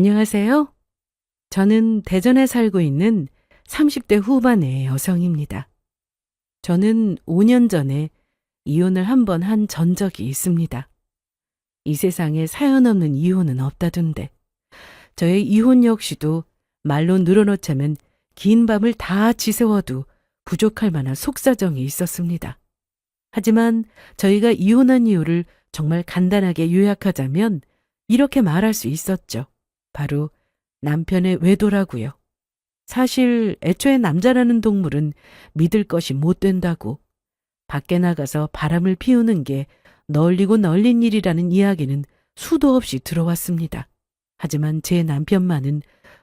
안녕하세요. 저는 대전에 살고 있는 30대 후반의 여성입니다. 저는 5년 전에 이혼을 한 번 한 전적이 있습니다. 이 세상에 사연 없는 이혼은 없다던데 저의 이혼 역시도 말로 늘어놓자면 긴 밤을 다 지새워도 부족할 만한 속사정이 있었습니다. 하지만 저희가 이혼한 이유를 정말 간단하게 요약하자면 이렇게 말할 수 있었죠. 바로 남편의 외도라고요. 사실 애초에 남자라는 동물은 믿을 것이 못 된다고 밖에 나가서 바람을 피우는 게 널리고 널린 일이라는 이야기는 수도 없이 들어왔습니다. 하지만 제 남편만은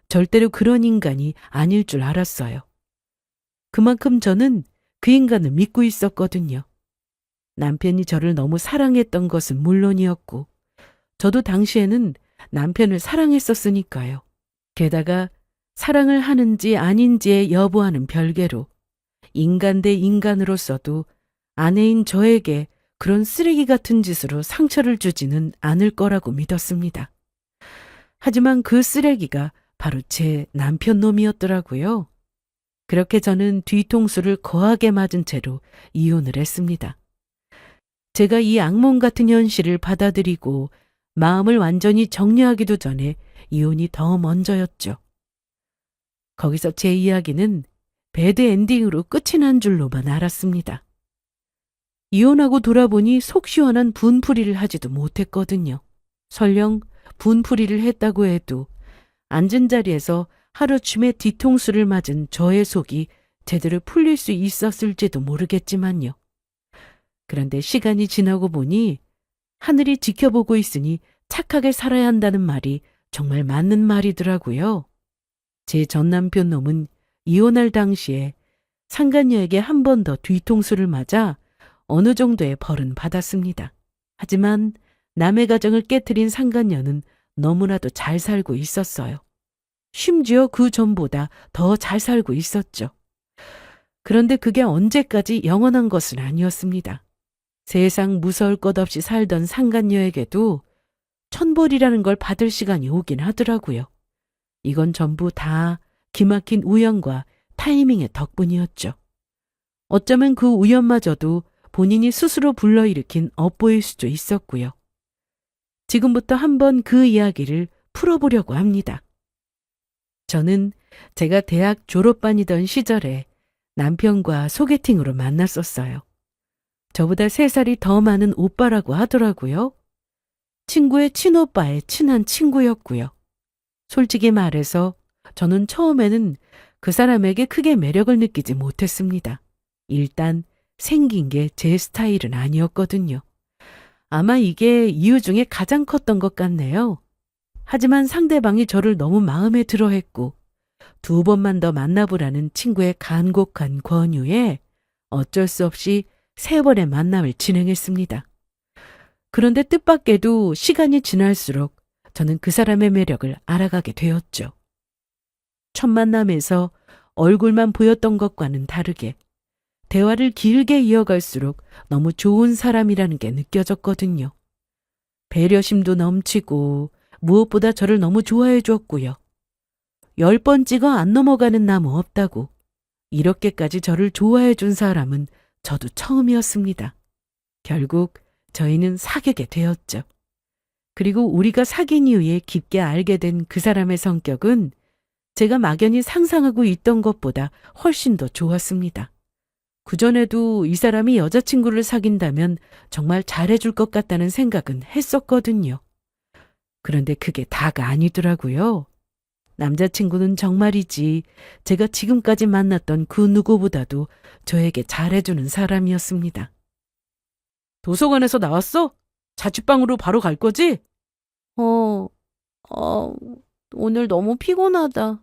절대로 그런 인간이 아닐 줄 알았어요. 그만큼 저는 그 인간을 믿고 있었거든요. 남편이 저를 너무 사랑했던 것은 물론이었고 저도 당시에는 남편을 사랑했었으니까요. 게다가 사랑을 하는지 아닌지의 여부와는 별개로 인간 대 인간으로서도 아내인 저에게 그런 쓰레기 같은 짓으로 상처를 주지는 않을 거라고 믿었습니다. 하지만 그 쓰레기가 바로 제 남편 놈이었더라고요. 그렇게 저는 뒤통수를 거하게 맞은 채로 이혼을 했습니다. 제가 이 악몽 같은 현실을 받아들이고 마음을 완전히 정리하기도 전에 이혼이 더 먼저였죠. 거기서 제 이야기는 배드 엔딩으로 끝이 난 줄로만 알았습니다. 이혼하고 돌아보니 속 시원한 분풀이를 하지도 못했거든요. 설령 분풀이를 했다고 해도 앉은 자리에서 하루쯤에 뒤통수를 맞은 저의 속이 제대로 풀릴 수 있었을지도 모르겠지만요. 그런데 시간이 지나고 보니 하늘이 지켜보고 있으니 착하게 살아야 한다는 말이 정말 맞는 말이더라고요. 제 전 남편 놈은 이혼할 당시에 상간녀에게 한 번 더 뒤통수를 맞아 어느 정도의 벌은 받았습니다. 하지만 남의 가정을 깨트린 상간녀는 너무나도 잘 살고 있었어요. 심지어 그 전보다 더 잘 살고 있었죠. 그런데 그게 언제까지 영원한 것은 아니었습니다. 세상 무서울 것 없이 살던 상간녀에게도 천벌이라는 걸 받을 시간이 오긴 하더라고요. 이건 전부 다 기막힌 우연과 타이밍의 덕분이었죠. 어쩌면 그 우연마저도 본인이 스스로 불러일으킨 업보일 수도 있었고요. 지금부터 한번 그 이야기를 풀어보려고 합니다. 저는 제가 대학 졸업반이던 시절에 남편과 소개팅으로 만났었어요. 저보다 3살이 더 많은 오빠라고 하더라고요. 친구의 친오빠의 친한 친구였고요. 솔직히 말해서 저는 처음에는 그 사람에게 크게 매력을 느끼지 못했습니다. 일단 생긴 게 제 스타일은 아니었거든요. 아마 이게 이유 중에 가장 컸던 것 같네요. 하지만 상대방이 저를 너무 마음에 들어 했고 2번만 더 만나보라는 친구의 간곡한 권유에 어쩔 수 없이 3번의 만남을 진행했습니다. 그런데 뜻밖에도 시간이 지날수록 저는 그 사람의 매력을 알아가게 되었죠. 첫 만남에서 얼굴만 보였던 것과는 다르게 대화를 길게 이어갈수록 너무 좋은 사람이라는 게 느껴졌거든요. 배려심도 넘치고 무엇보다 저를 너무 좋아해 줬고요. 10번 찍어 안 넘어가는 나무 없다고 이렇게까지 저를 좋아해 준 사람은 저도 처음이었습니다. 결국 저희는 사귀게 되었죠. 그리고 우리가 사귄 이후에 깊게 알게 된 그 사람의 성격은 제가 막연히 상상하고 있던 것보다 훨씬 더 좋았습니다. 그전에도 이 사람이 여자친구를 사귄다면 정말 잘해줄 것 같다는 생각은 했었거든요. 그런데 그게 다가 아니더라고요. 남자친구는 정말이지 제가 지금까지 만났던 그 누구보다도 저에게 잘해주는 사람이었습니다. 도서관에서 나왔어? 자취방으로 바로 갈 거지? 어, 오늘 너무 피곤하다.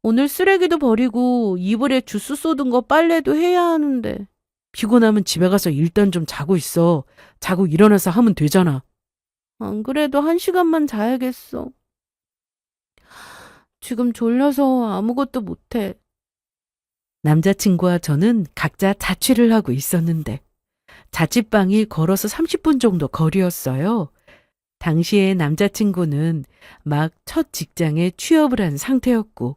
오늘 쓰레기도 버리고 이불에 주스 쏟은 거 빨래도 해야 하는데. 피곤하면 집에 가서 일단 좀 자고 있어. 자고 일어나서 하면 되잖아. 안 그래도 1시간만 자야겠어. 지금 졸려서 아무것도 못해. 남자친구와 저는 각자 자취를 하고 있었는데 자취방이 걸어서 30분 정도 거리였어요. 당시에 남자친구는 막 첫 직장에 취업을 한 상태였고,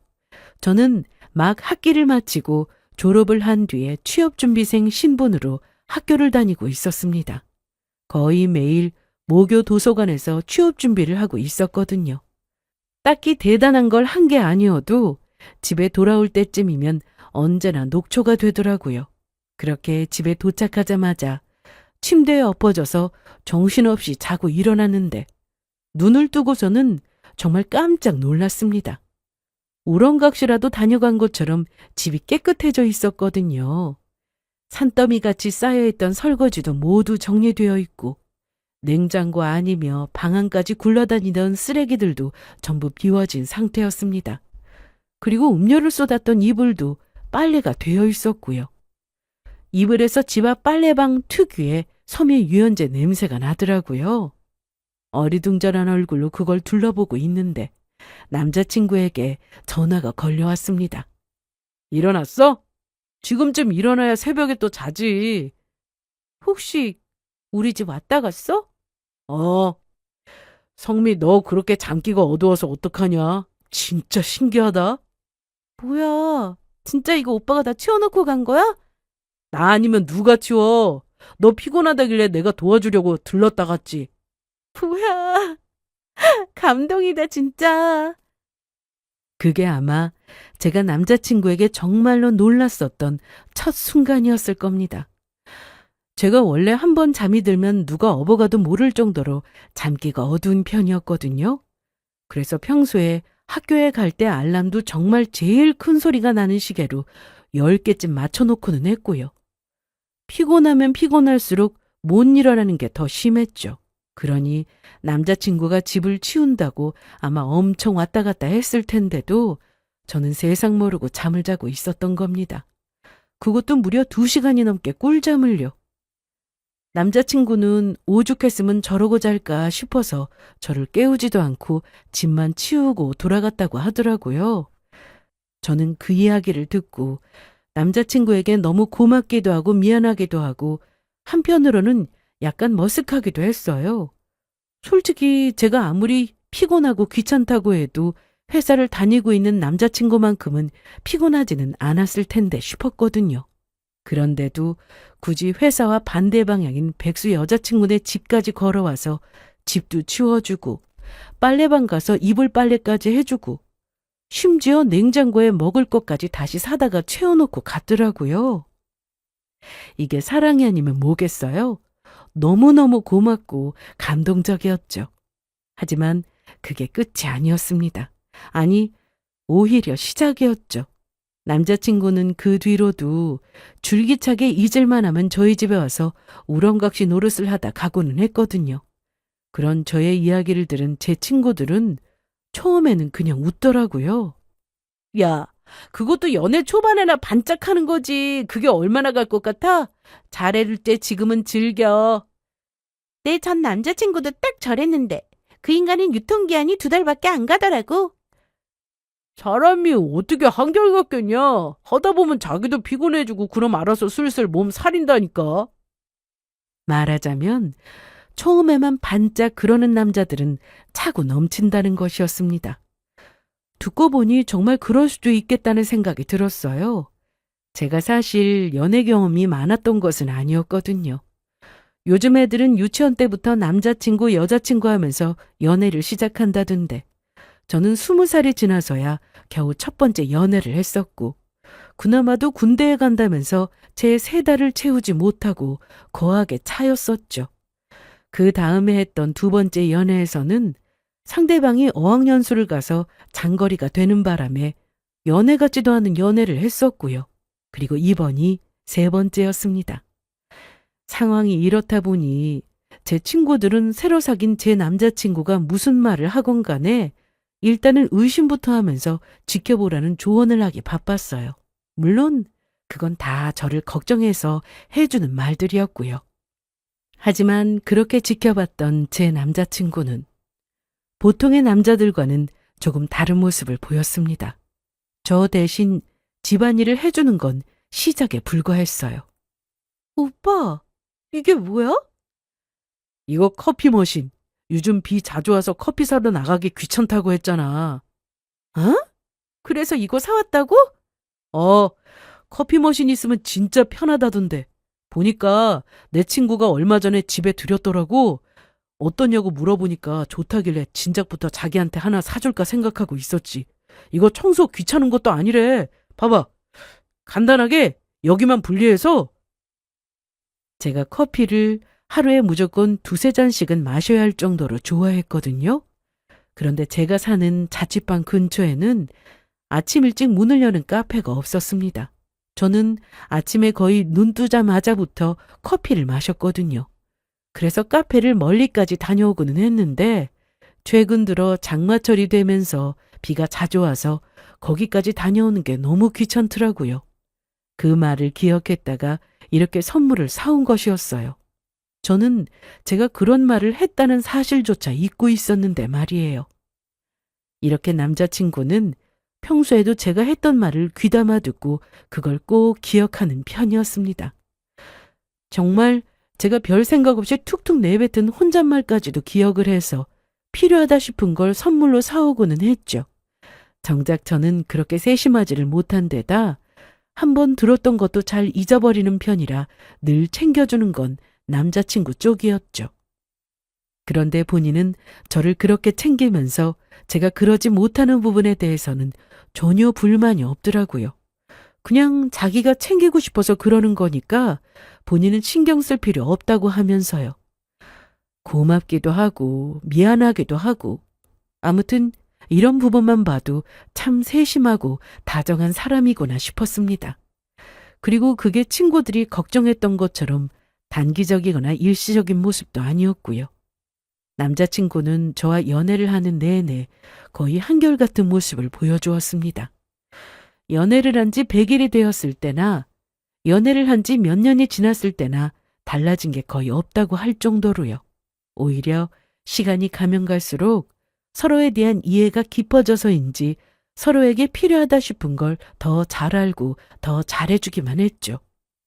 저는 막 학기를 마치고 졸업을 한 뒤에 취업준비생 신분으로 학교를 다니고 있었습니다. 거의 매일 모교 도서관에서 취업 준비를 하고 있었거든요. 딱히 대단한 걸 한 게 아니어도 집에 돌아올 때쯤이면 언제나 녹초가 되더라고요. 그렇게 집에 도착하자마자 침대에 엎어져서 정신없이 자고 일어났는데 눈을 뜨고서는 정말 깜짝 놀랐습니다. 우렁각시라도 다녀간 것처럼 집이 깨끗해져 있었거든요. 산더미같이 쌓여있던 설거지도 모두 정리되어 있고 냉장고 안이며 방 안까지 굴러다니던 쓰레기들도 전부 비워진 상태였습니다. 그리고 음료를 쏟았던 이불도 빨래가 되어 있었고요. 이불에서 집 앞 빨래방 특유의 섬유 유연제 냄새가 나더라고요. 어리둥절한 얼굴로 그걸 둘러보고 있는데 남자친구에게 전화가 걸려왔습니다. 일어났어? 지금쯤 일어나야 새벽에 또 자지. 혹시 우리 집 왔다 갔어? 어. 성미, 너 그렇게 잠기가 어두워서 어떡하냐? 진짜 신기하다. 뭐야, 진짜 이거 오빠가 다 치워놓고 간 거야? 나 아니면 누가 치워? 너 피곤하다길래 내가 도와주려고 들렀다 갔지. 뭐야, 감동이다 진짜. 그게 아마 제가 남자친구에게 정말로 놀랐었던 첫 순간이었을 겁니다. 제가 원래 한번 잠이 들면 누가 업어가도 모를 정도로 잠기가 어두운 편이었거든요. 그래서 평소에 학교에 갈 때 알람도 정말 제일 큰 소리가 나는 시계로 10개쯤 맞춰놓고는 했고요. 피곤하면 피곤할수록 못 일어나는 게 더 심했죠. 그러니 남자친구가 집을 치운다고 아마 엄청 왔다 갔다 했을 텐데도 저는 세상 모르고 잠을 자고 있었던 겁니다. 그것도 무려 2시간이 넘게 꿀잠을요. 남자친구는 오죽했으면 저러고 잘까 싶어서 저를 깨우지도 않고 집만 치우고 돌아갔다고 하더라고요. 저는 그 이야기를 듣고 남자친구에게 너무 고맙기도 하고 미안하기도 하고 한편으로는 약간 머쓱하기도 했어요. 솔직히 제가 아무리 피곤하고 귀찮다고 해도 회사를 다니고 있는 남자친구만큼은 피곤하지는 않았을 텐데 싶었거든요. 그런데도 굳이 회사와 반대 방향인 백수 여자친구네 집까지 걸어와서 집도 치워주고 빨래방 가서 이불 빨래까지 해주고 심지어 냉장고에 먹을 것까지 다시 사다가 채워놓고 갔더라고요. 이게 사랑이 아니면 뭐겠어요? 너무너무 고맙고 감동적이었죠. 하지만 그게 끝이 아니었습니다. 아니, 오히려 시작이었죠. 남자친구는 그 뒤로도 줄기차게 잊을만 하면 저희 집에 와서 우렁각시 노릇을 하다 가고는 했거든요. 그런 저의 이야기를 들은 제 친구들은 처음에는 그냥 웃더라고요. 야, 그것도 연애 초반에나 반짝하는 거지. 그게 얼마나 갈 것 같아? 잘해줄 때 지금은 즐겨. 내 전 남자친구도 딱 저랬는데 그 인간은 유통기한이 2달밖에 안 가더라고. 사람이 어떻게 한결같겠냐? 하다 보면 자기도 피곤해지고 그럼 알아서 슬슬 몸 사린다니까. 말하자면 처음에만 반짝 그러는 남자들은 차고 넘친다는 것이었습니다. 듣고 보니 정말 그럴 수도 있겠다는 생각이 들었어요. 제가 사실 연애 경험이 많았던 것은 아니었거든요. 요즘 애들은 유치원 때부터 남자친구, 여자친구 하면서 연애를 시작한다던데 저는 20살이 지나서야 겨우 첫 번째 연애를 했었고 그나마도 군대에 간다면서 제 3달을 채우지 못하고 거하게 차였었죠. 그 다음에 했던 2번째 연애에서는 상대방이 어학연수를 가서 장거리가 되는 바람에 연애 같지도 않은 연애를 했었고요. 그리고 이번이 3번째였습니다. 상황이 이렇다 보니 제 친구들은 새로 사귄 제 남자친구가 무슨 말을 하건 간에 일단은 의심부터 하면서 지켜보라는 조언을 하기 바빴어요. 물론 그건 다 저를 걱정해서 해주는 말들이었고요. 하지만 그렇게 지켜봤던 제 남자친구는 보통의 남자들과는 조금 다른 모습을 보였습니다. 저 대신 집안일을 해주는 건 시작에 불과했어요. 오빠, 이게 뭐야? 이거 커피 머신. 요즘 비 자주 와서 커피 사러 나가기 귀찮다고 했잖아. 어? 그래서 이거 사왔다고? 어, 커피 머신 있으면 진짜 편하다던데. 보니까 내 친구가 얼마 전에 집에 들였더라고. 어떠냐고 물어보니까 좋다길래 진작부터 자기한테 하나 사줄까 생각하고 있었지. 이거 청소 귀찮은 것도 아니래. 봐봐. 간단하게 여기만 분리해서. 제가 커피를 하루에 무조건 두세 잔씩은 마셔야 할 정도로 좋아했거든요. 그런데 제가 사는 자취방 근처에는 아침 일찍 문을 여는 카페가 없었습니다. 저는 아침에 거의 눈 뜨자마자부터 커피를 마셨거든요. 그래서 카페를 멀리까지 다녀오고는 했는데 최근 들어 장마철이 되면서 비가 자주 와서 거기까지 다녀오는 게 너무 귀찮더라고요. 그 말을 기억했다가 이렇게 선물을 사온 것이었어요. 저는 제가 그런 말을 했다는 사실조차 잊고 있었는데 말이에요. 이렇게 남자친구는 평소에도 제가 했던 말을 귀담아 듣고 그걸 꼭 기억하는 편이었습니다. 정말 제가 별 생각 없이 툭툭 내뱉은 혼잣말까지도 기억을 해서 필요하다 싶은 걸 선물로 사오고는 했죠. 정작 저는 그렇게 세심하지를 못한 데다 한번 들었던 것도 잘 잊어버리는 편이라 늘 챙겨주는 건 남자친구 쪽이었죠. 그런데 본인은 저를 그렇게 챙기면서 제가 그러지 못하는 부분에 대해서는 전혀 불만이 없더라고요. 그냥 자기가 챙기고 싶어서 그러는 거니까 본인은 신경 쓸 필요 없다고 하면서요. 고맙기도 하고 미안하기도 하고 아무튼 이런 부분만 봐도 참 세심하고 다정한 사람이구나 싶었습니다. 그리고 그게 친구들이 걱정했던 것처럼 단기적이거나 일시적인 모습도 아니었고요. 남자친구는 저와 연애를 하는 내내 거의 한결같은 모습을 보여주었습니다. 연애를 한 지 100일이 되었을 때나 연애를 한 지 몇 년이 지났을 때나 달라진 게 거의 없다고 할 정도로요. 오히려 시간이 가면 갈수록 서로에 대한 이해가 깊어져서인지 서로에게 필요하다 싶은 걸 더 잘 알고 더 잘해주기만 했죠.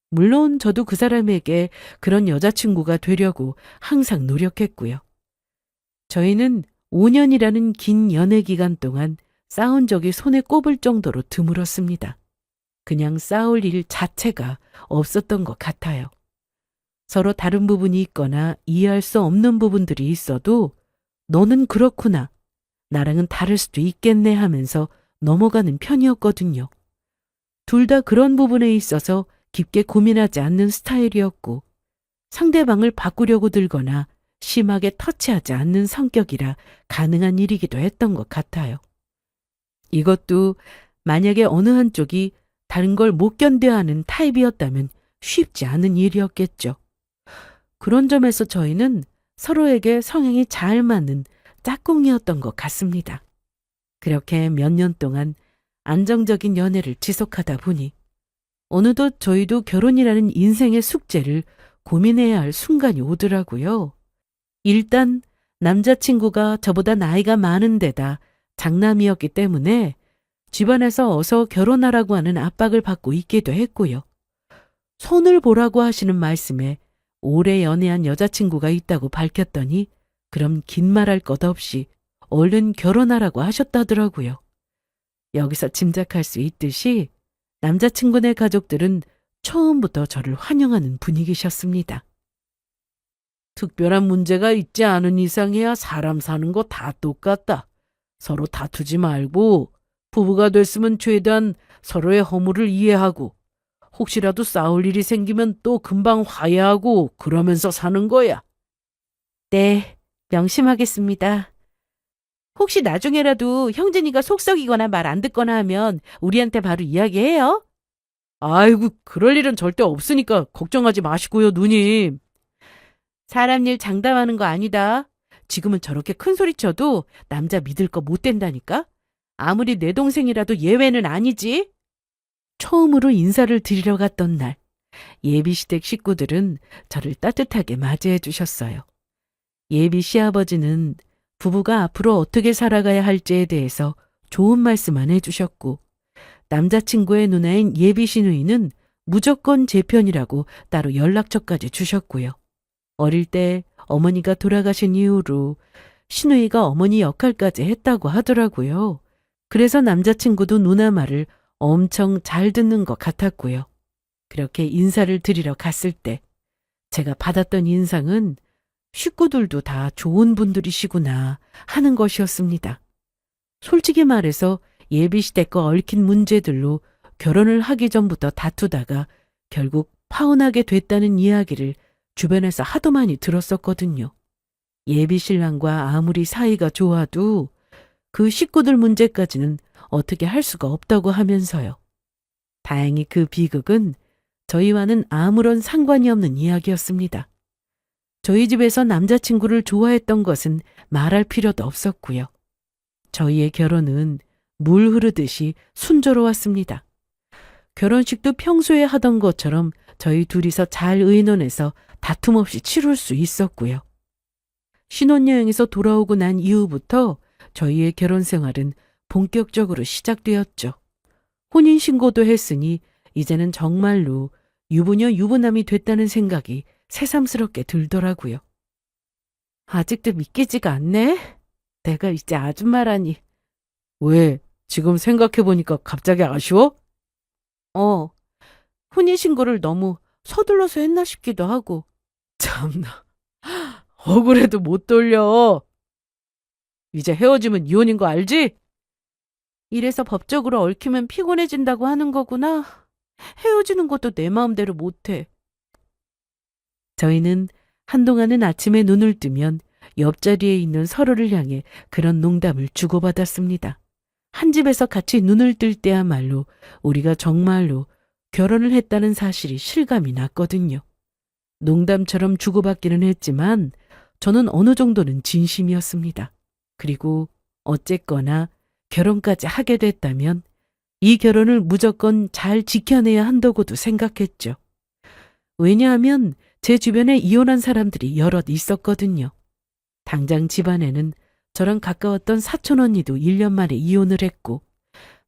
물론 저도 그 사람에게 그런 여자친구가 되려고 항상 노력했고요. 저희는 5년이라는 긴 연애 기간 동안 싸운 적이 손에 꼽을 정도로 드물었습니다. 그냥 싸울 일 자체가 없었던 것 같아요. 서로 다른 부분이 있거나 이해할 수 없는 부분들이 있어도 너는 그렇구나, 나랑은 다를 수도 있겠네 하면서 넘어가는 편이었거든요. 둘 다 그런 부분에 있어서 깊게 고민하지 않는 스타일이었고 상대방을 바꾸려고 들거나 심하게 터치하지 않는 성격이라 가능한 일이기도 했던 것 같아요. 이것도 만약에 어느 한쪽이 다른 걸 못 견뎌야 하는 타입이었다면 쉽지 않은 일이었겠죠. 그런 점에서 저희는 서로에게 성향이 잘 맞는 짝꿍이었던 것 같습니다. 그렇게 몇 년 동안 안정적인 연애를 지속하다 보니 어느덧 저희도 결혼이라는 인생의 숙제를 고민해야 할 순간이 오더라고요. 일단 남자친구가 저보다 나이가 많은 데다 장남이었기 때문에 집안에서 어서 결혼하라고 하는 압박을 받고 있기도 했고요. 손을 보라고 하시는 말씀에 오래 연애한 여자친구가 있다고 밝혔더니 그럼 긴 말할 것 없이 얼른 결혼하라고 하셨다더라고요. 여기서 짐작할 수 있듯이 남자친구네 가족들은 처음부터 저를 환영하는 분위기셨습니다. 특별한 문제가 있지 않은 이상이야 사람 사는 거 다 똑같다. 서로 다투지 말고 부부가 됐으면 최대한 서로의 허물을 이해하고 혹시라도 싸울 일이 생기면 또 금방 화해하고 그러면서 사는 거야. 네, 명심하겠습니다. 혹시 나중에라도 형진이가 속썩이거나 말 안 듣거나 하면 우리한테 바로 이야기해요. 아이고, 그럴 일은 절대 없으니까 걱정하지 마시고요, 누님. 사람 일 장담하는 거 아니다. 지금은 저렇게 큰 소리 쳐도 남자 믿을 거 못 된다니까? 아무리 내 동생이라도 예외는 아니지? 처음으로 인사를 드리러 갔던 날, 예비시댁 식구들은 저를 따뜻하게 맞이해 주셨어요. 예비 시아버지는 부부가 앞으로 어떻게 살아가야 할지에 대해서 좋은 말씀만 해주셨고 남자친구의 누나인 예비 시누이는 무조건 제 편이라고 따로 연락처까지 주셨고요. 어릴 때 어머니가 돌아가신 이후로 시누이가 어머니 역할까지 했다고 하더라고요. 그래서 남자친구도 누나 말을 엄청 잘 듣는 것 같았고요. 그렇게 인사를 드리러 갔을 때 제가 받았던 인상은 식구들도 다 좋은 분들이시구나 하는 것이었습니다. 솔직히 말해서 예비시댁과 얽힌 문제들로 결혼을 하기 전부터 다투다가 결국 파혼하게 됐다는 이야기를 주변에서 하도 많이 들었었거든요. 예비신랑과 아무리 사이가 좋아도 그 식구들 문제까지는 어떻게 할 수가 없다고 하면서요. 다행히 그 비극은 저희와는 아무런 상관이 없는 이야기였습니다. 저희 집에서 남자친구를 좋아했던 것은 말할 필요도 없었고요. 저희의 결혼은 물 흐르듯이 순조로웠습니다. 결혼식도 평소에 하던 것처럼 저희 둘이서 잘 의논해서 다툼 없이 치룰 수 있었고요. 신혼여행에서 돌아오고 난 이후부터 저희의 결혼 생활은 본격적으로 시작되었죠. 혼인신고도 했으니 이제는 정말로 유부녀 유부남이 됐다는 생각이 새삼스럽게 들더라고요. 아직도 믿기지가 않네? 내가 이제 아줌마라니. 왜? 지금 생각해보니까 갑자기 아쉬워? 혼인신고를 너무 서둘러서 했나 싶기도 하고. 참나, 억울해도 못 돌려. 이제 헤어지면 이혼인 거 알지? 이래서 법적으로 얽히면 피곤해진다고 하는 거구나. 헤어지는 것도 내 마음대로 못해. 저희는 한동안은 아침에 눈을 뜨면 옆자리에 있는 서로를 향해 그런 농담을 주고받았습니다. 한 집에서 같이 눈을 뜰 때야말로 우리가 정말로 결혼을 했다는 사실이 실감이 났거든요. 농담처럼 주고받기는 했지만 저는 어느 정도는 진심이었습니다. 그리고 어쨌거나 결혼까지 하게 됐다면 이 결혼을 무조건 잘 지켜내야 한다고도 생각했죠. 왜냐하면 제 주변에 이혼한 사람들이 여럿 있었거든요. 당장 집안에는 저랑 가까웠던 사촌 언니도 1년 만에 이혼을 했고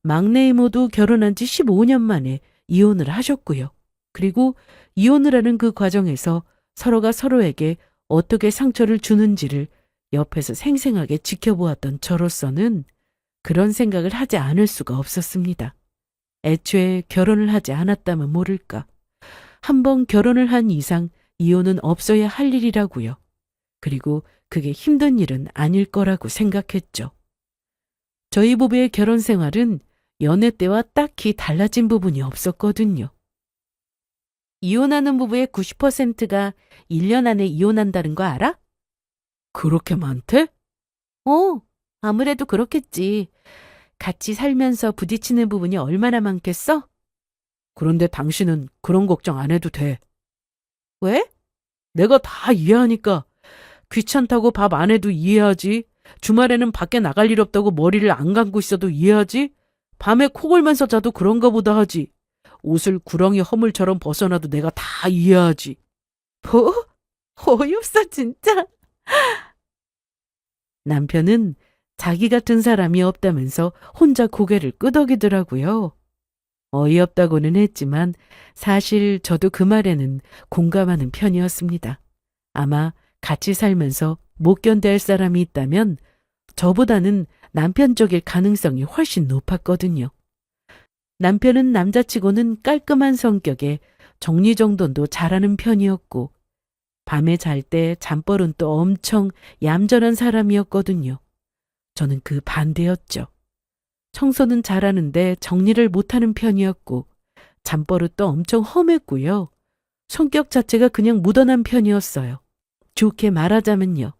막내 이모도 결혼한 지 15년 만에 이혼을 하셨고요. 그리고 이혼을 하는 그 과정에서 서로가 서로에게 어떻게 상처를 주는지를 옆에서 생생하게 지켜보았던 저로서는 그런 생각을 하지 않을 수가 없었습니다. 애초에 결혼을 하지 않았다면 모를까. 한번 결혼을 한 이상 이혼은 없어야 할 일이라고요. 그리고 그게 힘든 일은 아닐 거라고 생각했죠. 저희 부부의 결혼 생활은 연애 때와 딱히 달라진 부분이 없었거든요. 이혼하는 부부의 90%가 1년 안에 이혼한다는 거 알아? 그렇게 많대? 아무래도 그렇겠지. 같이 살면서 부딪히는 부분이 얼마나 많겠어? 그런데 당신은 그런 걱정 안 해도 돼. 왜? 내가 다 이해하니까. 귀찮다고 밥 안 해도 이해하지. 주말에는 밖에 나갈 일 없다고 머리를 안 감고 있어도 이해하지. 밤에 코 골면서 자도 그런가 보다 하지. 옷을 구렁이 허물처럼 벗어나도 내가 다 이해하지. 뭐? 어이없어 진짜. 남편은 자기 같은 사람이 없다면서 혼자 고개를 끄덕이더라고요. 어이없다고는 했지만 사실 저도 그 말에는 공감하는 편이었습니다. 아마 같이 살면서 못 견뎌할 사람이 있다면 저보다는 남편 쪽일 가능성이 훨씬 높았거든요. 남편은 남자치고는 깔끔한 성격에 정리정돈도 잘하는 편이었고 밤에 잘 때 잠버릇 또 엄청 얌전한 사람이었거든요. 저는 그 반대였죠. 청소는 잘하는데 정리를 못하는 편이었고 잠버릇도 엄청 험했고요. 성격 자체가 그냥 무던한 편이었어요. 좋게 말하자면요.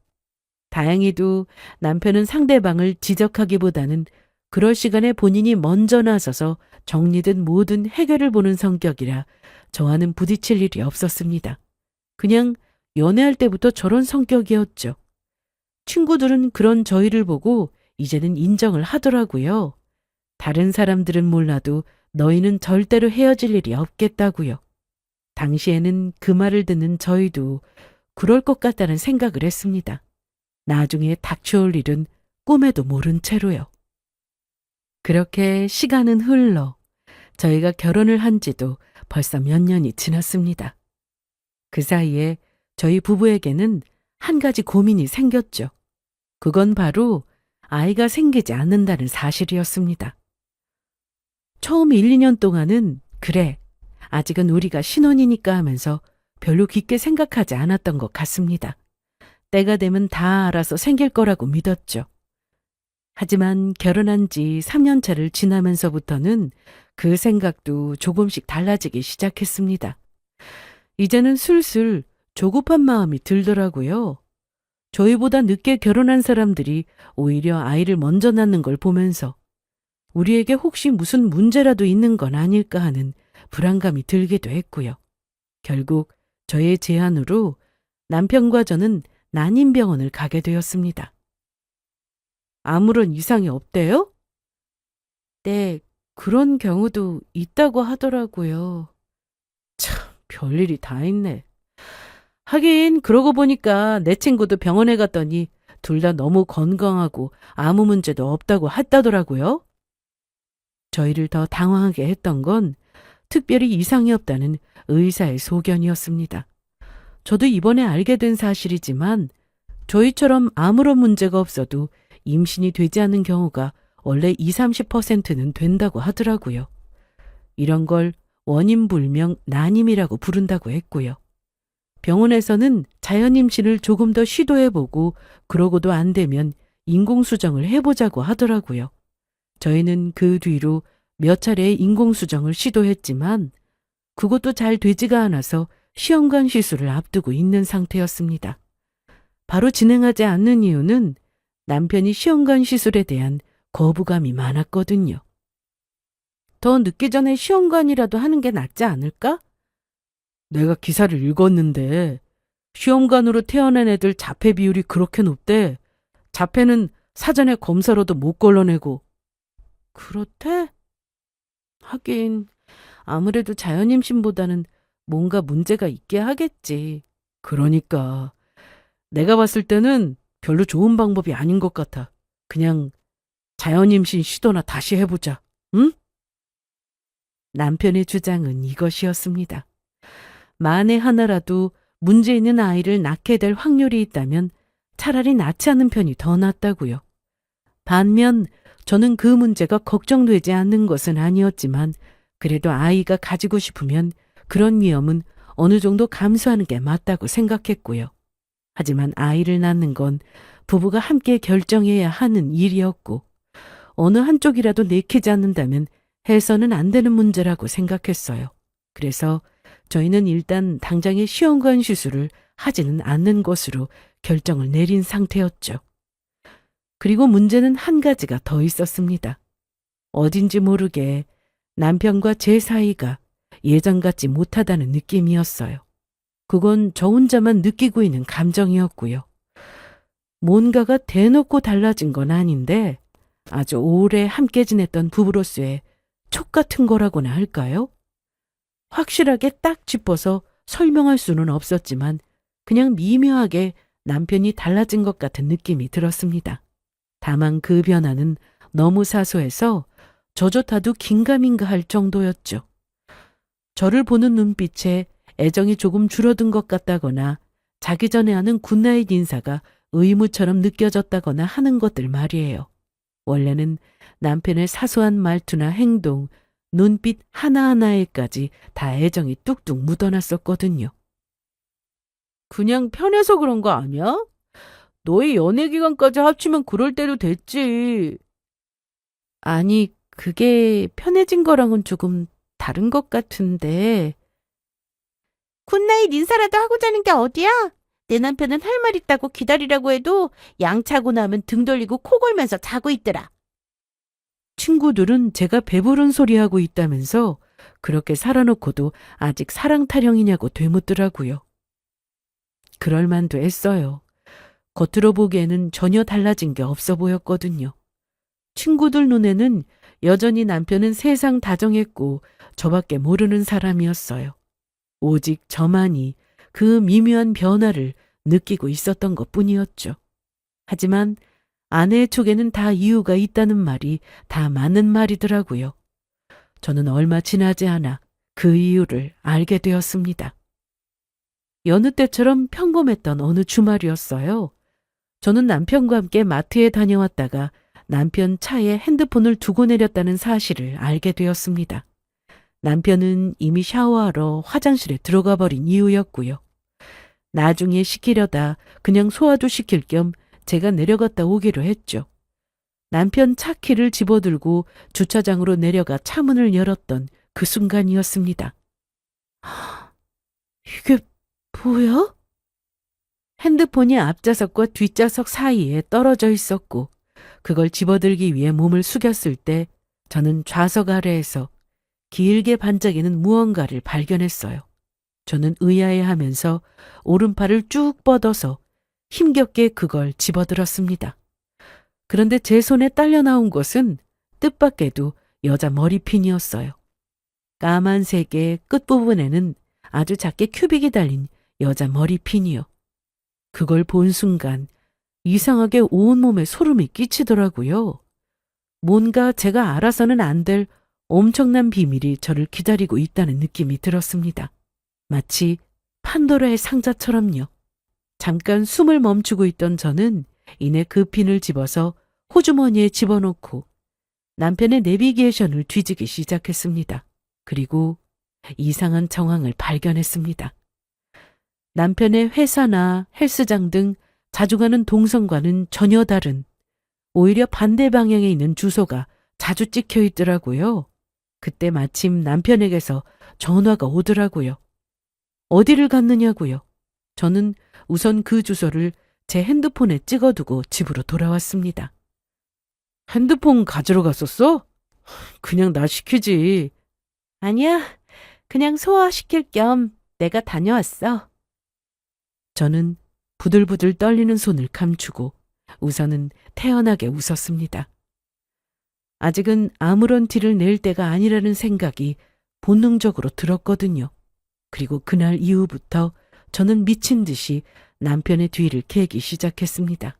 다행히도 남편은 상대방을 지적하기보다는 그럴 시간에 본인이 먼저 나서서 정리든 뭐든 해결을 보는 성격이라 저와는 부딪힐 일이 없었습니다. 그냥 연애할 때부터 저런 성격이었죠. 친구들은 그런 저희를 보고 이제는 인정을 하더라고요. 다른 사람들은 몰라도 너희는 절대로 헤어질 일이 없겠다고요. 당시에는 그 말을 듣는 저희도 그럴 것 같다는 생각을 했습니다. 나중에 닥쳐올 일은 꿈에도 모른 채로요. 그렇게 시간은 흘러 저희가 결혼을 한 지도 벌써 몇 년이 지났습니다. 그 사이에 저희 부부에게는 한 가지 고민이 생겼죠. 그건 바로 아이가 생기지 않는다는 사실이었습니다. 처음 1, 2년 동안은 그래, 아직은 우리가 신혼이니까 하면서 별로 깊게 생각하지 않았던 것 같습니다. 때가 되면 다 알아서 생길 거라고 믿었죠. 하지만 결혼한 지 3년 차를 지나면서부터는 그 생각도 조금씩 달라지기 시작했습니다. 이제는 슬슬 조급한 마음이 들더라고요. 저희보다 늦게 결혼한 사람들이 오히려 아이를 먼저 낳는 걸 보면서 우리에게 혹시 무슨 문제라도 있는 건 아닐까 하는 불안감이 들기도 했고요. 결국 저의 제안으로 남편과 저는 난임병원을 가게 되었습니다. 아무런 이상이 없대요? 네, 그런 경우도 있다고 하더라고요. 참, 별일이 다 있네. 하긴 그러고 보니까 내 친구도 병원에 갔더니 둘 다 너무 건강하고 아무 문제도 없다고 했다더라고요. 저희를 더 당황하게 했던 건 특별히 이상이 없다는 의사의 소견이었습니다. 저도 이번에 알게 된 사실이지만 저희처럼 아무런 문제가 없어도 임신이 되지 않는 경우가 원래 20, 30%는 된다고 하더라고요. 이런 걸 원인불명 난임이라고 부른다고 했고요. 병원에서는 자연임신을 조금 더 시도해보고 그러고도 안 되면 인공수정을 해보자고 하더라고요. 저희는 그 뒤로 몇 차례 인공수정을 시도했지만 그것도 잘 되지가 않아서 시험관 시술을 앞두고 있는 상태였습니다. 바로 진행하지 않는 이유는 남편이 시험관 시술에 대한 거부감이 많았거든요. 더 늦기 전에 시험관이라도 하는 게 낫지 않을까? 내가 기사를 읽었는데 시험관으로 태어난 애들 자폐 비율이 그렇게 높대. 자폐는 사전에 검사로도 못 걸러내고. 그렇대? 하긴 아무래도 자연임신보다는 뭔가 문제가 있게 하겠지. 그러니까 내가 봤을 때는 별로 좋은 방법이 아닌 것 같아. 그냥 자연임신 시도나 다시 해보자. 응? 남편의 주장은 이것이었습니다. 만에 하나라도 문제 있는 아이를 낳게 될 확률이 있다면 차라리 낳지 않은 편이 더 낫다고요. 반면 저는 그 문제가 걱정되지 않는 것은 아니었지만 그래도 아이가 가지고 싶으면 그런 위험은 어느 정도 감수하는 게 맞다고 생각했고요. 하지만 아이를 낳는 건 부부가 함께 결정해야 하는 일이었고 어느 한쪽이라도 내키지 않는다면 해서는 안 되는 문제라고 생각했어요. 그래서 저희는 일단 당장의 시험관 시술을 하지는 않는 것으로 결정을 내린 상태였죠. 그리고 문제는 한 가지가 더 있었습니다. 어딘지 모르게 남편과 제 사이가 예전 같지 못하다는 느낌이었어요. 그건 저 혼자만 느끼고 있는 감정이었고요. 뭔가가 대놓고 달라진 건 아닌데 아주 오래 함께 지냈던 부부로서의 촉 같은 거라고나 할까요? 확실하게 딱 짚어서 설명할 수는 없었지만 그냥 미묘하게 남편이 달라진 것 같은 느낌이 들었습니다. 다만 그 변화는 너무 사소해서 저조차도 긴가민가 할 정도였죠. 저를 보는 눈빛에 애정이 조금 줄어든 것 같다거나 자기 전에 하는 굿나잇 인사가 의무처럼 느껴졌다거나 하는 것들 말이에요. 원래는 남편의 사소한 말투나 행동, 눈빛 하나하나에까지 다 애정이 뚝뚝 묻어났었거든요. 그냥 편해서 그런 거 아니야? 너희 연애 기간까지 합치면 그럴 때도 됐지. 아니, 그게 편해진 거랑은 조금 다른 것 같은데. 굿나잇 인사라도 하고 자는 게 어디야? 내 남편은 할 말 있다고 기다리라고 해도 양 차고 나면 등 돌리고 코 골면서 자고 있더라. 친구들은 제가 배부른 소리 하고 있다면서 그렇게 살아놓고도 아직 사랑 타령이냐고 되묻더라고요. 그럴 만도 했어요. 겉으로 보기에는 전혀 달라진 게 없어 보였거든요. 친구들 눈에는 여전히 남편은 세상 다정했고 저밖에 모르는 사람이었어요. 오직 저만이 그 미묘한 변화를 느끼고 있었던 것뿐이었죠. 하지만 아내의 촉에는 다 이유가 있다는 말이 다 맞는 말이더라고요. 저는 얼마 지나지 않아 그 이유를 알게 되었습니다. 여느 때처럼 평범했던 어느 주말이었어요. 저는 남편과 함께 마트에 다녀왔다가 남편 차에 핸드폰을 두고 내렸다는 사실을 알게 되었습니다. 남편은 이미 샤워하러 화장실에 들어가 버린 이유였고요. 나중에 시키려다 그냥 소화도 시킬 겸 제가 내려갔다 오기로 했죠. 남편 차 키를 집어들고 주차장으로 내려가 차문을 열었던 그 순간이었습니다. 이게 뭐야? 핸드폰이 앞좌석과 뒷좌석 사이에 떨어져 있었고 그걸 집어들기 위해 몸을 숙였을 때 저는 좌석 아래에서 길게 반짝이는 무언가를 발견했어요. 저는 의아해하면서 오른팔을 쭉 뻗어서 힘겹게 그걸 집어들었습니다. 그런데 제 손에 딸려 나온 것은 뜻밖에도 여자 머리핀이었어요. 까만색의 끝부분에는 아주 작게 큐빅이 달린 여자 머리핀이요. 그걸 본 순간 이상하게 온몸에 소름이 끼치더라고요. 뭔가 제가 알아서는 안 될 엄청난 비밀이 저를 기다리고 있다는 느낌이 들었습니다. 마치 판도라의 상자처럼요. 잠깐 숨을 멈추고 있던 저는 이내 그 핀을 집어서 호주머니에 집어넣고 남편의 내비게이션을 뒤지기 시작했습니다. 그리고 이상한 정황을 발견했습니다. 남편의 회사나 헬스장 등 자주 가는 동선과는 전혀 다른 오히려 반대 방향에 있는 주소가 자주 찍혀 있더라고요. 그때 마침 남편에게서 전화가 오더라고요. 어디를 갔느냐고요. 저는 우선 그 주소를 제 핸드폰에 찍어두고 집으로 돌아왔습니다. 핸드폰 가지러 갔었어? 그냥 나 시키지. 아니야, 그냥 소화시킬 겸 내가 다녀왔어. 저는 부들부들 떨리는 손을 감추고 우선은 태연하게 웃었습니다. 아직은 아무런 티를 낼 때가 아니라는 생각이 본능적으로 들었거든요. 그리고 그날 이후부터 저는 미친 듯이 남편의 뒤를 캐기 시작했습니다.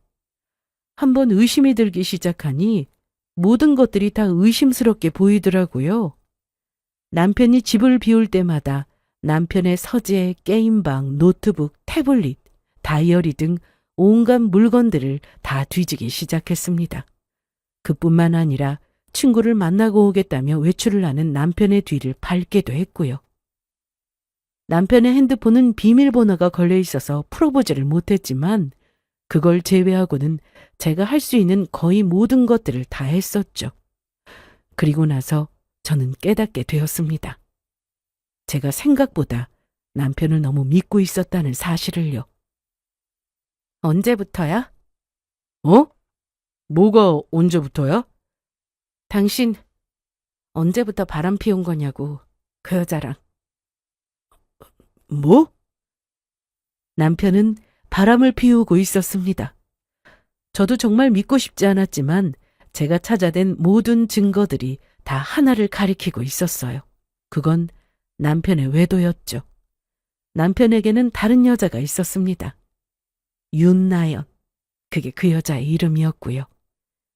한번 의심이 들기 시작하니 모든 것들이 다 의심스럽게 보이더라고요. 남편이 집을 비울 때마다 남편의 서재, 게임방, 노트북, 태블릿, 다이어리 등 온갖 물건들을 다 뒤지기 시작했습니다. 그뿐만 아니라 친구를 만나고 오겠다며 외출을 하는 남편의 뒤를 밟기도 했고요. 남편의 핸드폰은 비밀번호가 걸려 있어서 풀어보지를 못했지만 그걸 제외하고는 제가 할 수 있는 거의 모든 것들을 다 했었죠. 그리고 나서 저는 깨닫게 되었습니다. 제가 생각보다 남편을 너무 믿고 있었다는 사실을요. 언제부터야? 어? 뭐가 언제부터야? 당신 언제부터 바람 피운 거냐고, 그 여자랑. 뭐? 남편은 바람을 피우고 있었습니다. 저도 정말 믿고 싶지 않았지만 제가 찾아낸 모든 증거들이 다 하나를 가리키고 있었어요. 그건 남편의 외도였죠. 남편에게는 다른 여자가 있었습니다. 윤나연. 그게 그 여자의 이름이었고요.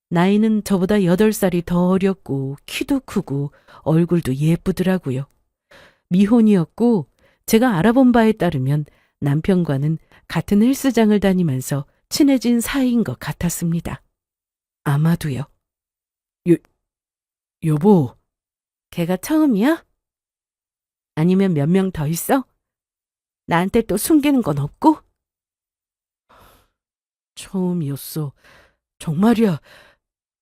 나이는 저보다 8살이 더 어렸고 키도 크고 얼굴도 예쁘더라고요. 미혼이었고 제가 알아본 바에 따르면 남편과는 같은 헬스장을 다니면서 친해진 사이인 것 같았습니다. 아마도요. 여보. 걔가 처음이야? 아니면 몇 명 더 있어? 나한테 또 숨기는 건 없고? 처음이었어. 정말이야.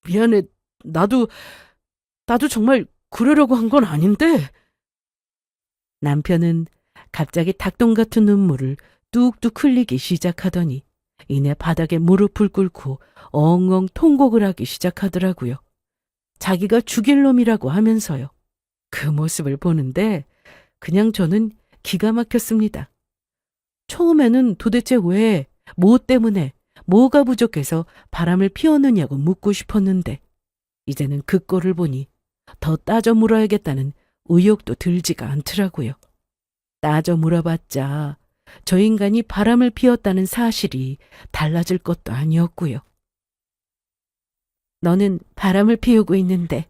미안해. 나도 정말 그러려고 한 건 아닌데. 남편은 갑자기 닭똥 같은 눈물을 뚝뚝 흘리기 시작하더니 이내 바닥에 무릎을 꿇고 엉엉 통곡을 하기 시작하더라고요. 자기가 죽일 놈이라고 하면서요. 그 모습을 보는데 그냥 저는 기가 막혔습니다. 처음에는 도대체 왜, 뭐 때문에, 뭐가 부족해서 바람을 피웠느냐고 묻고 싶었는데 이제는 그 꼴을 보니 더 따져 물어야겠다는 의욕도 들지가 않더라고요. 따져 물어봤자 저 인간이 바람을 피웠다는 사실이 달라질 것도 아니었고요. 너는 바람을 피우고 있는데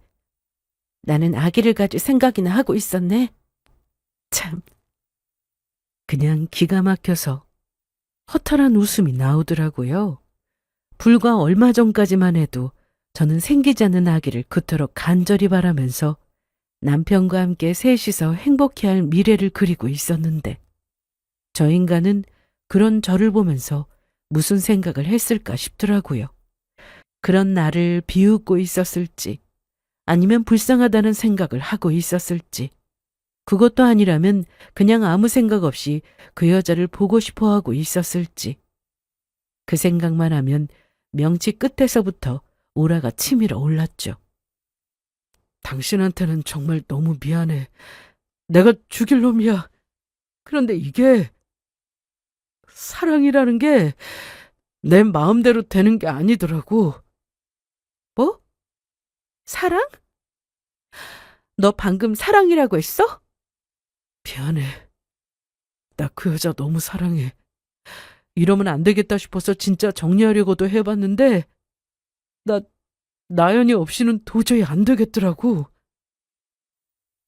나는 아기를 가질 생각이나 하고 있었네. 참, 그냥 기가 막혀서 허탈한 웃음이 나오더라고요. 불과 얼마 전까지만 해도 저는 생기지 않는 아기를 그토록 간절히 바라면서 남편과 함께 셋이서 행복해할 미래를 그리고 있었는데 저 인간은 그런 저를 보면서 무슨 생각을 했을까 싶더라고요. 그런 나를 비웃고 있었을지 아니면 불쌍하다는 생각을 하고 있었을지 그것도 아니라면 그냥 아무 생각 없이 그 여자를 보고 싶어 하고 있었을지 그 생각만 하면 명치 끝에서부터 오라가 치밀어 올랐죠. 당신한테는 정말 너무 미안해. 내가 죽일 놈이야. 그런데 이게 사랑이라는 게 내 마음대로 되는 게 아니더라고. 뭐? 사랑? 너 방금 사랑이라고 했어? 미안해. 나 그 여자 너무 사랑해. 이러면 안 되겠다 싶어서 진짜 정리하려고도 해봤는데 나연이 없이는 도저히 안 되겠더라고.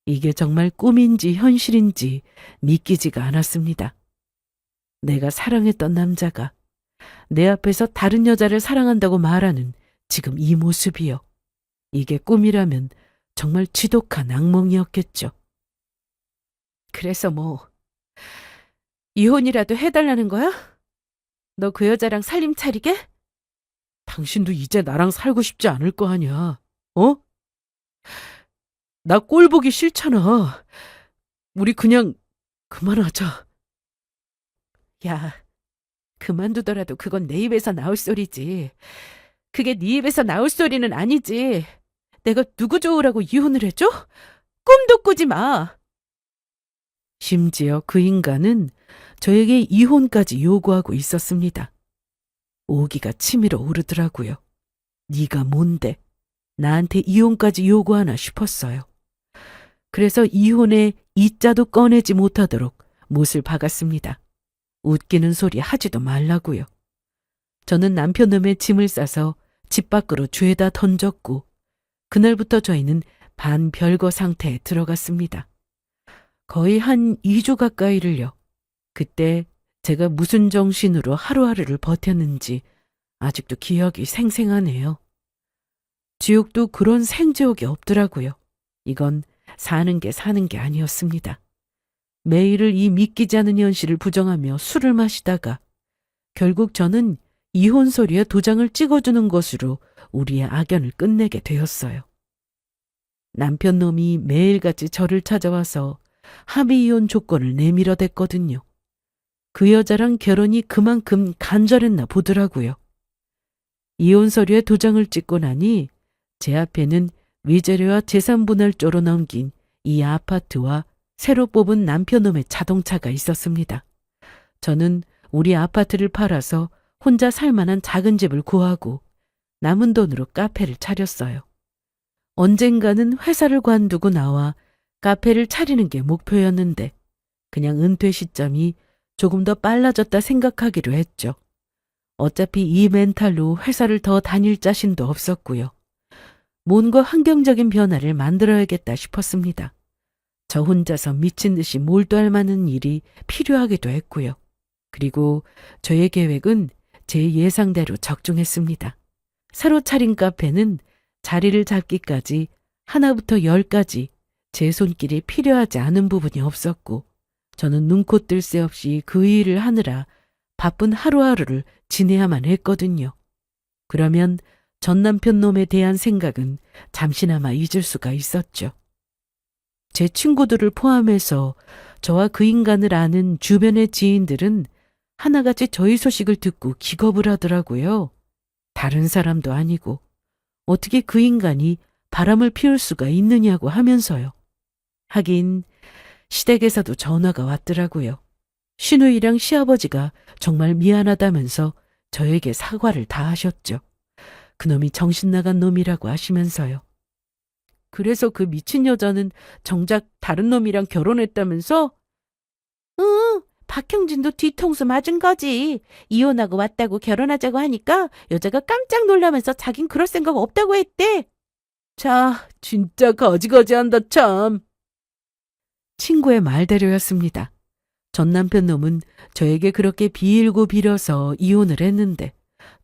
이게 정말 꿈인지 현실인지 믿기지가 않았습니다. 내가 사랑했던 남자가 내 앞에서 다른 여자를 사랑한다고 말하는 지금 이 모습이요. 이게 꿈이라면 정말 지독한 악몽이었겠죠. 그래서 뭐 이혼이라도 해달라는 거야? 너 그 여자랑 살림 차리게? 당신도 이제 나랑 살고 싶지 않을 거 아니야. 어? 나 꼴 보기 싫잖아. 우리 그냥 그만하자. 야, 그만두더라도 그건 내 입에서 나올 소리지. 그게 네 입에서 나올 소리는 아니지. 내가 누구 좋으라고 이혼을 해줘? 꿈도 꾸지 마. 심지어 그 인간은 저에게 이혼까지 요구하고 있었습니다. 오기가 치밀어 오르더라고요. 네가 뭔데 나한테 이혼까지 요구하나 싶었어요. 그래서 이혼의 이자도 꺼내지 못하도록 못을 박았습니다. 웃기는 소리 하지도 말라고요. 저는 남편놈의 짐을 싸서 집 밖으로 죄다 던졌고 그날부터 저희는 반별거 상태에 들어갔습니다. 거의 한 2주 가까이를요. 그때 제가 무슨 정신으로 하루하루를 버텼는지 아직도 기억이 생생하네요. 지옥도 그런 생지옥이 없더라고요. 이건 사는 게 아니었습니다. 매일을 이 믿기지 않은 현실을 부정하며 술을 마시다가 결국 저는 이혼 서류에 도장을 찍어주는 것으로 우리의 악연을 끝내게 되었어요. 남편 놈이 매일같이 저를 찾아와서 합의 이혼 조건을 내밀어댔거든요. 그 여자랑 결혼이 그만큼 간절했나 보더라고요. 이혼 서류에 도장을 찍고 나니 제 앞에는 위자료와 재산분할조로 넘긴 이 아파트와 새로 뽑은 남편놈의 자동차가 있었습니다. 저는 우리 아파트를 팔아서 혼자 살 만한 작은 집을 구하고 남은 돈으로 카페를 차렸어요. 언젠가는 회사를 관두고 나와 카페를 차리는 게 목표였는데 그냥 은퇴 시점이 조금 더 빨라졌다 생각하기로 했죠. 어차피 이 멘탈로 회사를 더 다닐 자신도 없었고요. 뭔가 환경적인 변화를 만들어야겠다 싶었습니다. 저 혼자서 미친 듯이 몰두할 만한 일이 필요하기도 했고요. 그리고 저의 계획은 제 예상대로 적중했습니다. 새로 차린 카페는 자리를 잡기까지 하나부터 10까지 제 손길이 필요하지 않은 부분이 없었고 저는 눈코 뜰 새 없이 그 일을 하느라 바쁜 하루하루를 지내야만 했거든요. 그러면 전 남편 놈에 대한 생각은 잠시나마 잊을 수가 있었죠. 제 친구들을 포함해서 저와 그 인간을 아는 주변의 지인들은 하나같이 저희 소식을 듣고 기겁을 하더라고요. 다른 사람도 아니고 어떻게 그 인간이 바람을 피울 수가 있느냐고 하면서요. 하긴 시댁에서도 전화가 왔더라고요. 시누이랑 시아버지가 정말 미안하다면서 저에게 사과를 다 하셨죠. 그놈이 정신나간 놈이라고 하시면서요. 그래서 그 미친 여자는 정작 다른 놈이랑 결혼했다면서? 응, 박형진도 뒤통수 맞은 거지. 이혼하고 왔다고 결혼하자고 하니까 여자가 깜짝 놀라면서 자긴 그럴 생각 없다고 했대. 자, 진짜 거지거지한다 참. 친구의 말대로였습니다. 전 남편 놈은 저에게 그렇게 비일고 빌어서 이혼을 했는데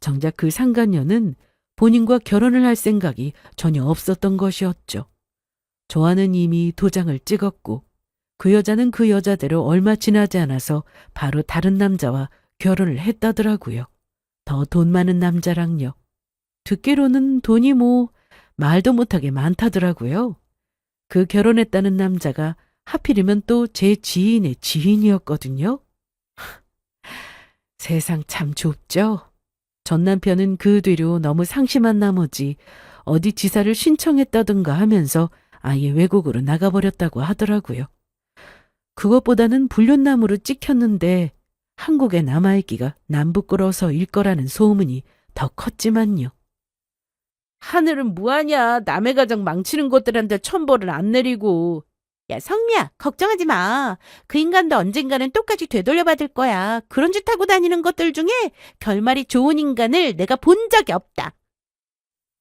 정작 그 상간녀는 본인과 결혼을 할 생각이 전혀 없었던 것이었죠. 저와는 이미 도장을 찍었고 그 여자는 그 여자대로 얼마 지나지 않아서 바로 다른 남자와 결혼을 했다더라고요. 더 돈 많은 남자랑요. 듣기로는 돈이 말도 못하게 많다더라고요. 그 결혼했다는 남자가 하필이면 또 제 지인의 지인이었거든요. 세상 참 좁죠? 전 남편은 그 뒤로 너무 상심한 나머지 어디 지사를 신청했다든가 하면서 아예 외국으로 나가버렸다고 하더라고요. 그것보다는 불륜남으로 찍혔는데 한국에 남아있기가 남부끄러워서일 거라는 소문이 더 컸지만요. 하늘은 무하냐. 남의 가정 망치는 것들한테 천벌을 안 내리고. 야, 성미야, 걱정하지 마. 그 인간도 언젠가는 똑같이 되돌려받을 거야. 그런 짓 하고 다니는 것들 중에 결말이 좋은 인간을 내가 본 적이 없다.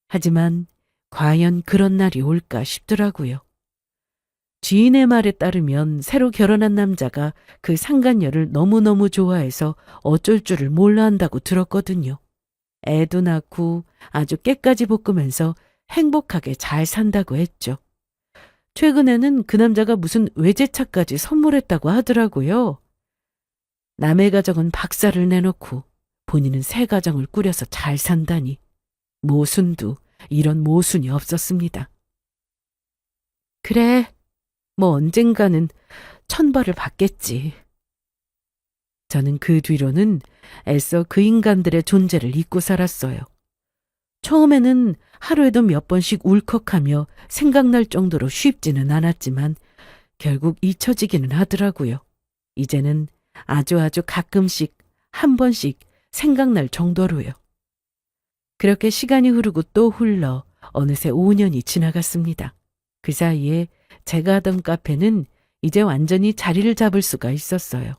하지만 과연 그런 날이 올까 싶더라고요. 지인의 말에 따르면 새로 결혼한 남자가 그 상간녀를 너무너무 좋아해서 어쩔 줄을 몰라 한다고 들었거든요. 애도 낳고 아주 깨까지 볶으면서 행복하게 잘 산다고 했죠. 최근에는 그 남자가 무슨 외제차까지 선물했다고 하더라고요. 남의 가정은 박살을 내놓고 본인은 새 가정을 꾸려서 잘 산다니. 모순도 이런 모순이 없었습니다. 그래, 언젠가는 천벌을 받겠지. 저는 그 뒤로는 애써 그 인간들의 존재를 잊고 살았어요. 처음에는 하루에도 몇 번씩 울컥하며 생각날 정도로 쉽지는 않았지만 결국 잊혀지기는 하더라고요. 이제는 아주 가끔씩 한 번씩 생각날 정도로요. 그렇게 시간이 흐르고 또 흘러 어느새 5년이 지나갔습니다. 그 사이에 제가 하던 카페는 이제 완전히 자리를 잡을 수가 있었어요.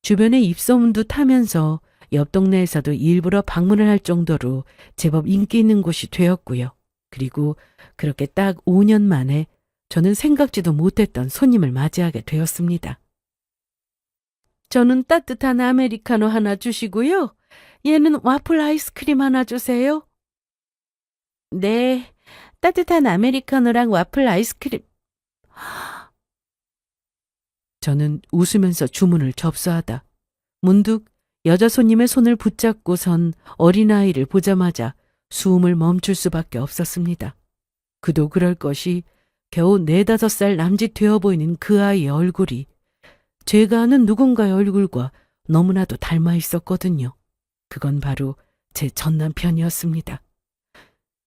주변에 입소문도 타면서 옆 동네에서도 일부러 방문을 할 정도로 제법 인기 있는 곳이 되었고요. 그리고 그렇게 딱 5년 만에 저는 생각지도 못했던 손님을 맞이하게 되었습니다. 저는 따뜻한 아메리카노 하나 주시고요. 얘는 와플 아이스크림 하나 주세요. 네, 따뜻한 아메리카노랑 와플 아이스크림. 저는 웃으면서 주문을 접수하다 문득 여자 손님의 손을 붙잡고선 어린아이를 보자마자 숨을 멈출 수밖에 없었습니다. 그도 그럴 것이 겨우 4~5살 남짓 되어 보이는 그 아이의 얼굴이 제가 아는 누군가의 얼굴과 너무나도 닮아 있었거든요. 그건 바로 제 전 남편이었습니다.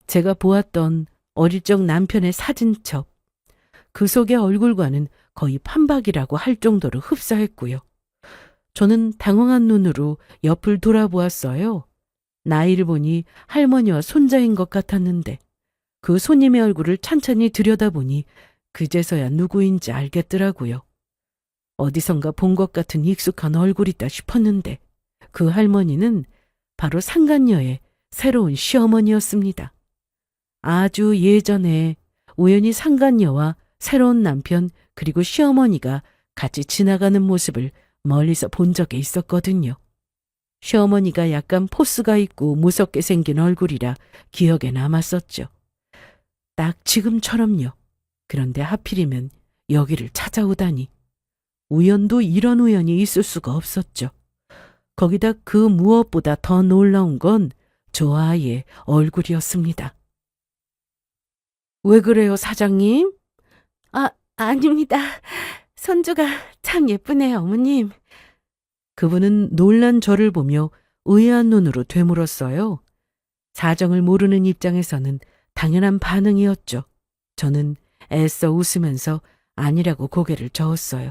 제가 보았던 어릴 적 남편의 사진첩, 그 속의 얼굴과는 거의 판박이라고 할 정도로 흡사했고요. 저는 당황한 눈으로 옆을 돌아보았어요. 나이를 보니 할머니와 손자인 것 같았는데 그 손님의 얼굴을 찬찬히 들여다보니 그제서야 누구인지 알겠더라고요. 어디선가 본 것 같은 익숙한 얼굴이다 싶었는데 그 할머니는 바로 상간녀의 새로운 시어머니였습니다. 아주 예전에 우연히 상간녀와 새로운 남편 그리고 시어머니가 같이 지나가는 모습을 멀리서 본 적이 있었거든요. 시어머니가 약간 포스가 있고 무섭게 생긴 얼굴이라 기억에 남았었죠. 딱 지금처럼요. 그런데 하필이면 여기를 찾아오다니. 우연도 이런 우연이 있을 수가 없었죠. 거기다 그 무엇보다 더 놀라운 건 저 아이의 얼굴이었습니다. 왜 그래요, 사장님? 아닙니다. 손주가 참 예쁘네요, 어머님. 그분은 놀란 저를 보며 의아한 눈으로 되물었어요. 사정을 모르는 입장에서는 당연한 반응이었죠. 저는 애써 웃으면서 아니라고 고개를 저었어요.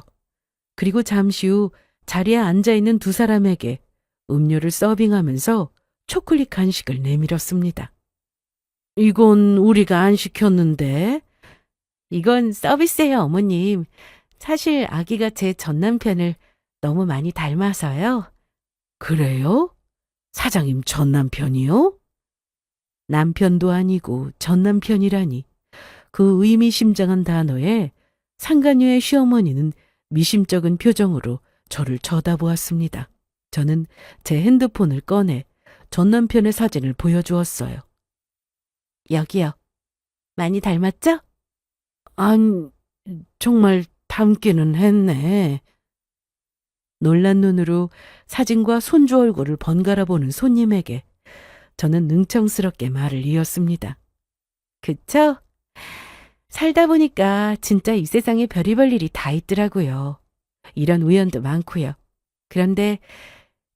그리고 잠시 후 자리에 앉아있는 두 사람에게 음료를 서빙하면서 초콜릿 간식을 내밀었습니다. 이건 우리가 안 시켰는데. 이건 서비스예요, 어머님. 사실 아기가 제 전 남편을 너무 많이 닮아서요. 그래요? 사장님 전 남편이요? 남편도 아니고 전 남편이라니. 그 의미심장한 단어에 상간녀의 시어머니는 미심쩍은 표정으로 저를 쳐다보았습니다. 저는 제 핸드폰을 꺼내 전 남편의 사진을 보여주었어요. 여기요. 많이 닮았죠? 아니, 정말 닮기는 했네. 놀란 눈으로 사진과 손주 얼굴을 번갈아 보는 손님에게 저는 능청스럽게 말을 이었습니다. 그쵸? 살다 보니까 진짜 이 세상에 별의별 일이 다 있더라고요. 이런 우연도 많고요. 그런데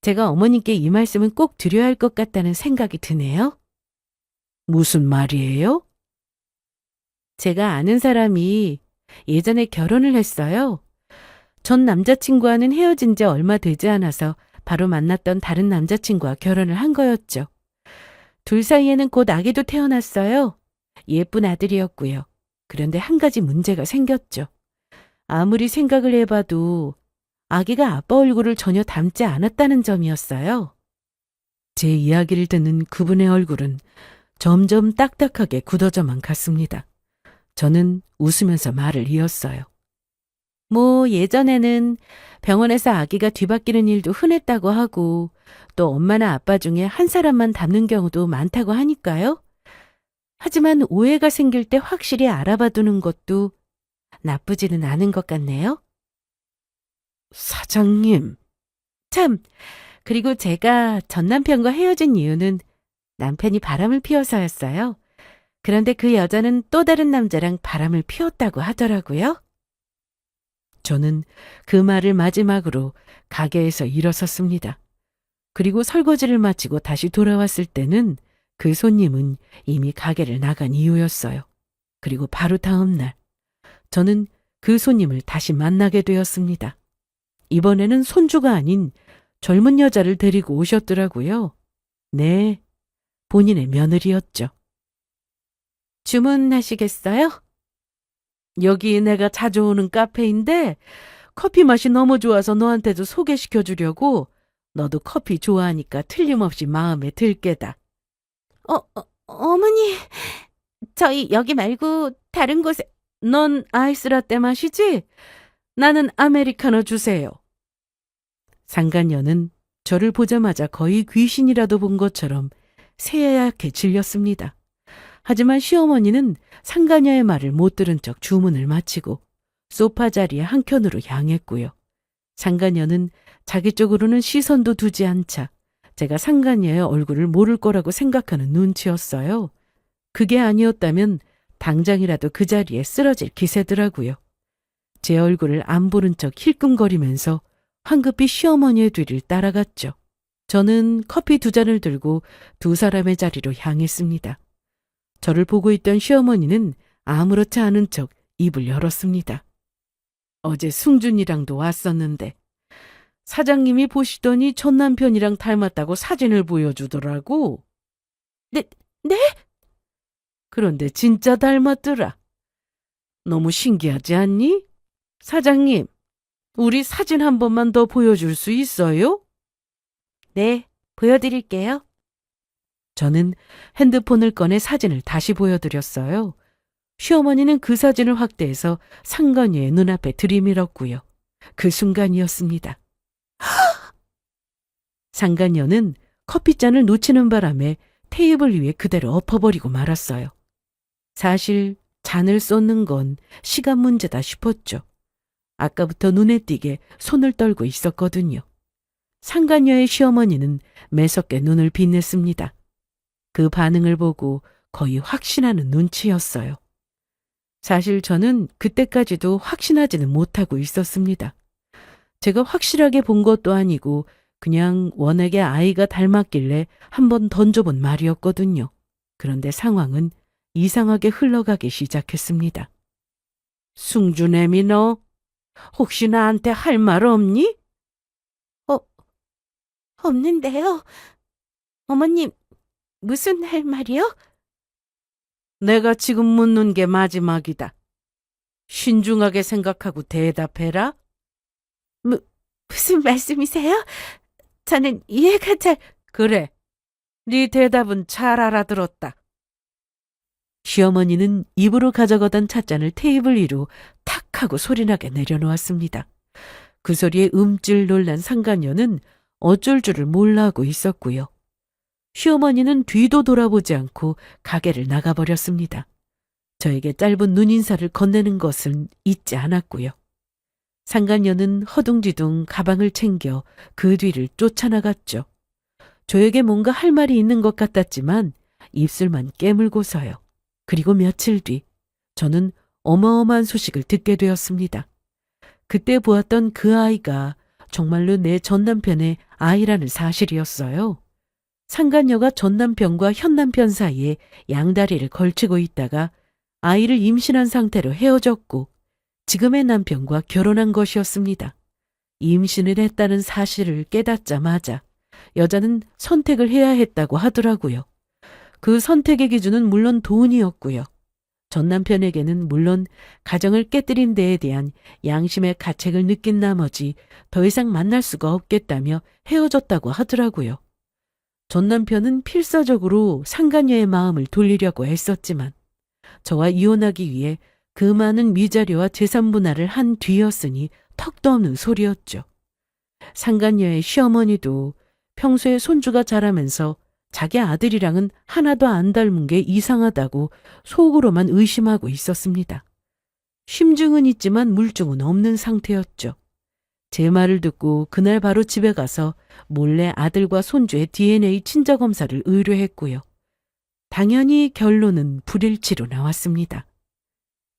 제가 어머님께 이 말씀은 꼭 드려야 할 것 같다는 생각이 드네요. 무슨 말이에요? 제가 아는 사람이 예전에 결혼을 했어요. 전 남자친구와는 헤어진 지 얼마 되지 않아서 바로 만났던 다른 남자친구와 결혼을 한 거였죠. 둘 사이에는 곧 아기도 태어났어요. 예쁜 아들이었고요. 그런데 한 가지 문제가 생겼죠. 아무리 생각을 해봐도 아기가 아빠 얼굴을 전혀 닮지 않았다는 점이었어요. 제 이야기를 듣는 그분의 얼굴은 점점 딱딱하게 굳어져만 갔습니다. 저는 웃으면서 말을 이었어요. 뭐 예전에는 병원에서 아기가 뒤바뀌는 일도 흔했다고 하고 또 엄마나 아빠 중에 한 사람만 닮는 경우도 많다고 하니까요. 하지만 오해가 생길 때 확실히 알아봐 두는 것도 나쁘지는 않은 것 같네요. 사장님, 참, 그리고 제가 전 남편과 헤어진 이유는 남편이 바람을 피워서였어요. 그런데 그 여자는 또 다른 남자랑 바람을 피웠다고 하더라고요. 저는 그 말을 마지막으로 가게에서 일어섰습니다. 그리고 설거지를 마치고 다시 돌아왔을 때는 그 손님은 이미 가게를 나간 이유였어요. 그리고 바로 다음 날, 저는 그 손님을 다시 만나게 되었습니다. 이번에는 손주가 아닌 젊은 여자를 데리고 오셨더라고요. 네, 본인의 며느리였죠. 주문하시겠어요? 여기 내가 자주 오는 카페인데 커피 맛이 너무 좋아서 너한테도 소개시켜 주려고. 너도 커피 좋아하니까 틀림없이 마음에 들게다. 어머니, 저희 여기 말고 다른 곳에. 넌 아이스라떼 마시지? 나는 아메리카노 주세요. 상간녀는 저를 보자마자 거의 귀신이라도 본 것처럼 새하얗게 질렸습니다. 하지만 시어머니는 상간녀의 말을 못 들은 척 주문을 마치고 소파 자리에 한켠으로 향했고요. 상간녀는 자기 쪽으로는 시선도 두지 않자 제가 상간녀의 얼굴을 모를 거라고 생각하는 눈치였어요. 그게 아니었다면 당장이라도 그 자리에 쓰러질 기세더라고요. 제 얼굴을 안 보는 척 힐끔거리면서 황급히 시어머니의 뒤를 따라갔죠. 저는 커피 2잔을 들고 두 사람의 자리로 향했습니다. 저를 보고 있던 시어머니는 아무렇지 않은 척 입을 열었습니다. 어제 승준이랑도 왔었는데 사장님이 보시더니 전 남편이랑 닮았다고 사진을 보여주더라고. 네? 그런데 진짜 닮았더라. 너무 신기하지 않니? 사장님, 우리 사진 한 번만 더 보여줄 수 있어요? 네, 보여드릴게요. 저는 핸드폰을 꺼내 사진을 다시 보여드렸어요. 시어머니는 그 사진을 확대해서 상간녀의 눈앞에 들이밀었고요. 그 순간이었습니다. 상간녀는 커피잔을 놓치는 바람에 테이블 위에 그대로 엎어버리고 말았어요. 사실 잔을 쏟는 건 시간 문제다 싶었죠. 아까부터 눈에 띄게 손을 떨고 있었거든요. 상간녀의 시어머니는 매섭게 눈을 빛냈습니다. 그 반응을 보고 거의 확신하는 눈치였어요. 사실 저는 그때까지도 확신하지는 못하고 있었습니다. 제가 확실하게 본 것도 아니고 그냥 워낙에 아이가 닮았길래 한번 던져본 말이었거든요. 그런데 상황은 이상하게 흘러가기 시작했습니다. 승준애미 너 혹시 나한테 할 말 없니? 없는데요. 어머님, 무슨 할 말이요? 내가 지금 묻는 게 마지막이다. 신중하게 생각하고 대답해라. 무슨 말씀이세요? 저는 이해가 잘... 그래, 네 대답은 잘 알아들었다. 시어머니는 입으로 가져가던 찻잔을 테이블 위로 탁 하고 소리나게 내려놓았습니다. 그 소리에 움찔 놀란 상간녀는 어쩔 줄을 몰라 하고 있었고요. 시어머니는 뒤도 돌아보지 않고 가게를 나가버렸습니다. 저에게 짧은 눈인사를 건네는 것은 잊지 않았고요. 상간녀는 허둥지둥 가방을 챙겨 그 뒤를 쫓아나갔죠. 저에게 뭔가 할 말이 있는 것 같았지만 입술만 깨물고서요. 그리고 며칠 뒤 저는 어마어마한 소식을 듣게 되었습니다. 그때 보았던 그 아이가 정말로 내 전남편의 아이라는 사실이었어요. 상간녀가 전남편과 현남편 사이에 양다리를 걸치고 있다가 아이를 임신한 상태로 헤어졌고 지금의 남편과 결혼한 것이었습니다. 임신을 했다는 사실을 깨닫자마자 여자는 선택을 해야 했다고 하더라고요. 그 선택의 기준은 물론 돈이었고요. 전 남편에게는 물론 가정을 깨뜨린 데에 대한 양심의 가책을 느낀 나머지 더 이상 만날 수가 없겠다며 헤어졌다고 하더라고요. 전 남편은 필사적으로 상간녀의 마음을 돌리려고 했었지만 저와 이혼하기 위해 그 많은 위자료와 재산 분할을 한 뒤였으니 턱도 없는 소리였죠. 상간녀의 시어머니도 평소에 손주가 자라면서 자기 아들이랑은 하나도 안 닮은 게 이상하다고 속으로만 의심하고 있었습니다. 심증은 있지만 물증은 없는 상태였죠. 제 말을 듣고 그날 바로 집에 가서 몰래 아들과 손주의 DNA 친자 검사를 의뢰했고요. 당연히 결론은 불일치로 나왔습니다.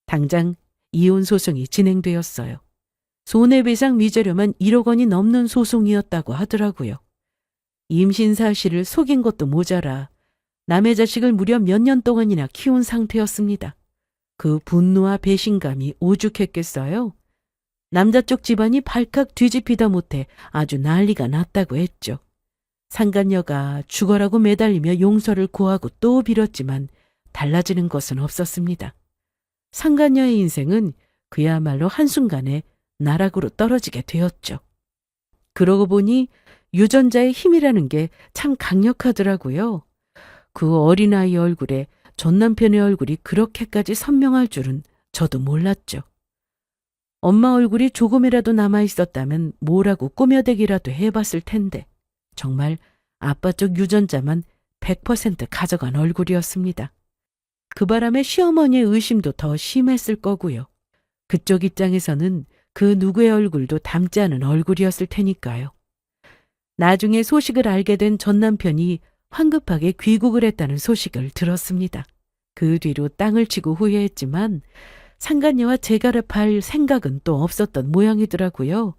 당장 이혼 소송이 진행되었어요. 손해배상 위자료만 1억 원이 넘는 소송이었다고 하더라고요. 임신 사실을 속인 것도 모자라 남의 자식을 무려 몇 년 동안이나 키운 상태였습니다. 그 분노와 배신감이 오죽했겠어요? 남자 쪽 집안이 발칵 뒤집히다 못해 아주 난리가 났다고 했죠. 상간녀가 죽어라고 매달리며 용서를 구하고 또 빌었지만 달라지는 것은 없었습니다. 상간녀의 인생은 그야말로 한순간에 나락으로 떨어지게 되었죠. 그러고 보니 유전자의 힘이라는 게 참 강력하더라고요. 그 어린아이 얼굴에 전 남편의 얼굴이 그렇게까지 선명할 줄은 저도 몰랐죠. 엄마 얼굴이 조금이라도 남아있었다면 뭐라고 꾸며대기라도 해봤을 텐데 정말 아빠 쪽 유전자만 100% 가져간 얼굴이었습니다. 그 바람에 시어머니의 의심도 더 심했을 거고요. 그쪽 입장에서는 그 누구의 얼굴도 닮지 않은 얼굴이었을 테니까요. 나중에 소식을 알게 된 전 남편이 황급하게 귀국을 했다는 소식을 들었습니다. 그 뒤로 땅을 치고 후회했지만 상간녀와 재갈합할 생각은 또 없었던 모양이더라고요.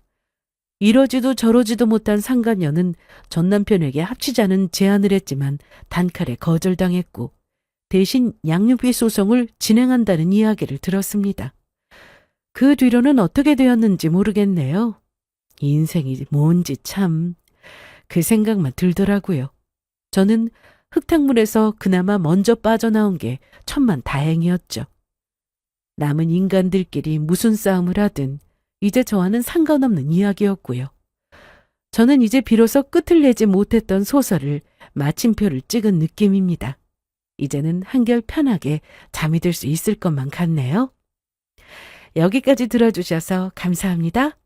이러지도 저러지도 못한 상간녀는 전 남편에게 합치자는 제안을 했지만 단칼에 거절당했고 대신 양육비 소송을 진행한다는 이야기를 들었습니다. 그 뒤로는 어떻게 되었는지 모르겠네요. 인생이 뭔지 참 그 생각만 들더라고요. 저는 흙탕물에서 그나마 먼저 빠져나온 게 천만 다행이었죠. 남은 인간들끼리 무슨 싸움을 하든 이제 저와는 상관없는 이야기였고요. 저는 이제 비로소 끝을 내지 못했던 소설을 마침표를 찍은 느낌입니다. 이제는 한결 편하게 잠이 들 수 있을 것만 같네요. 여기까지 들어주셔서 감사합니다.